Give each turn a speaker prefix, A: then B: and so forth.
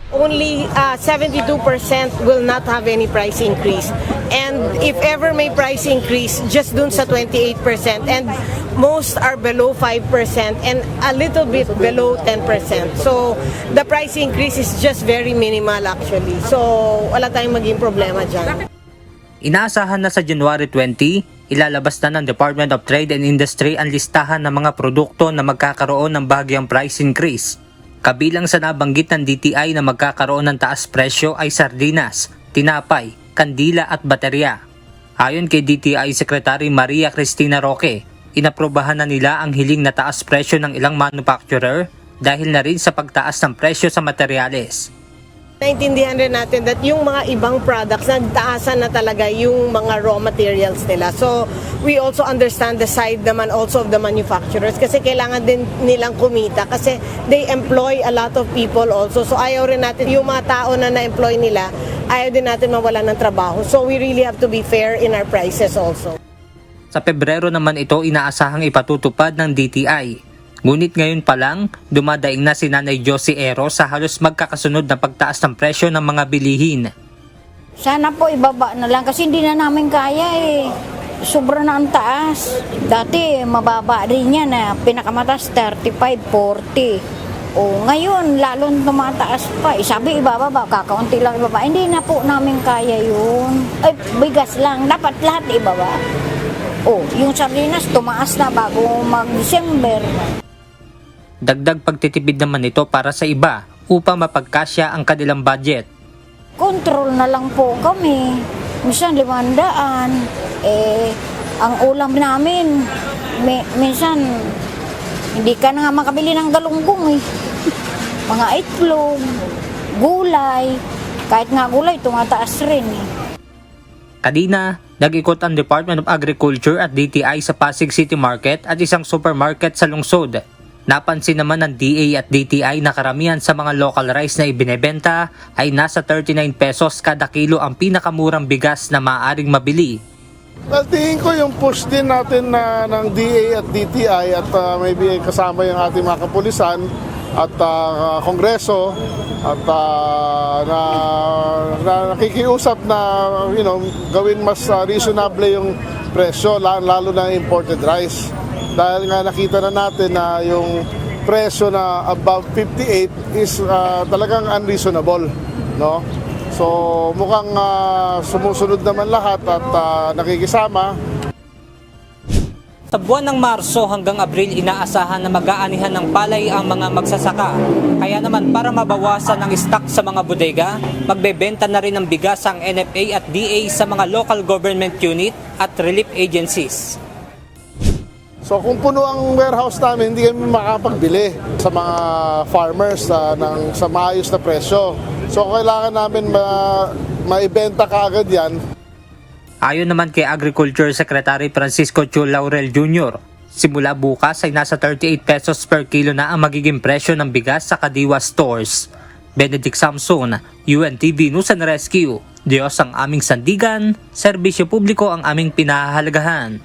A: Only 72% will not have any price increase. And if ever may price increase, just dun sa 28%. And most are below 5% and a little bit below 10%. So the price increase is just very minimal actually. So wala tayong maging problema dyan.
B: Inaasahan na sa January 20, ilalabas na ng Department of Trade and Industry ang listahan ng mga produkto na magkakaroon ng bahagyang price increase. Kabilang sa nabanggit ng DTI na magkakaroon ng taas presyo ay sardinas, tinapay, kandila at baterya. Ayon kay DTI Secretary Maria Cristina Roque, inaprobahan na nila ang hiling na taas presyo ng ilang manufacturer dahil na rin sa pagtaas ng presyo sa materyales.
A: Naintindihan rin natin that yung mga ibang products, nagtaasan na talaga yung mga raw materials nila. So, we also understand the side naman also of the manufacturers kasi kailangan din nilang kumita kasi they employ a lot of people also. So, ayaw rin natin yung mga tao na na-employ nila, ayaw din natin mawala ng trabaho. So, we really have to be fair in our prices also.
B: Sa Pebrero naman ito inaasahang ipatutupad ng DTI. Ngunit ngayon pa lang, dumadaing na si Nanay Josie Ero sa halos magkakasunod na pagtaas ng presyo ng mga bilihin.
C: Sana po ibaba na lang kasi hindi na namin kaya eh. Sobra na ang taas. Dati mababa rin yan na pinakamataas 35, 40. O ngayon lalong tumataas pa. Sabi ibababa, kakaunti lang ibaba. Hindi na po namin kaya yun. Ay, bigas lang. Dapat lahat ibaba. O, yung sardinas tumaas na bago mag-December.
B: Dagdag pagtitipid naman ito para sa iba upang mapagkasya ang kanilang budget.
C: Control na lang po kami. Minsan 500. Ang ulam namin, minsan hindi ka na nga makabili ng galunggong eh. Mga itlog, gulay, kahit nga gulay tumataas rin eh.
B: Kanina, nag-ikot ang Department of Agriculture at DTI sa Pasig City Market at isang supermarket sa lungsod. Napansin naman ng DA at DTI na karamihan sa mga local rice na ibinebenta ay nasa 39 pesos kada kilo ang pinakamurang bigas na maaaring mabili.
D: Well, tingin ko yung push din natin ng DA at DTI at maybe kasama yung ating mga kapulisan at kongreso at na nakikiusap na gawin mas reasonable yung presyo lalo na imported rice. Dahil nga nakita na natin na yung presyo na above 58 is talagang unreasonable, no? So mukhang sumusunod naman lahat at nakikisama.
B: Sa buwan ng Marso hanggang Abril, inaasahan na mag-aanihan ng palay ang mga magsasaka. Kaya naman para mabawasan ang stock sa mga bodega, magbebenta na rin ng bigas ang NFA at DA sa mga local government unit at relief agencies.
D: So kung puno ang warehouse namin, hindi kami makapagbili sa mga farmers sa maayos na presyo. So kailangan namin maibenta kaagad yan.
B: Ayon naman kay Agriculture Secretary Francisco Chu Laurel Jr., simula bukas ay nasa 38 pesos per kilo na ang magiging presyo ng bigas sa Kadiwa stores. Benedict Samson, UNTV News and Rescue. Diyos ang aming sandigan, serbisyo publiko ang aming pinahahalagahan.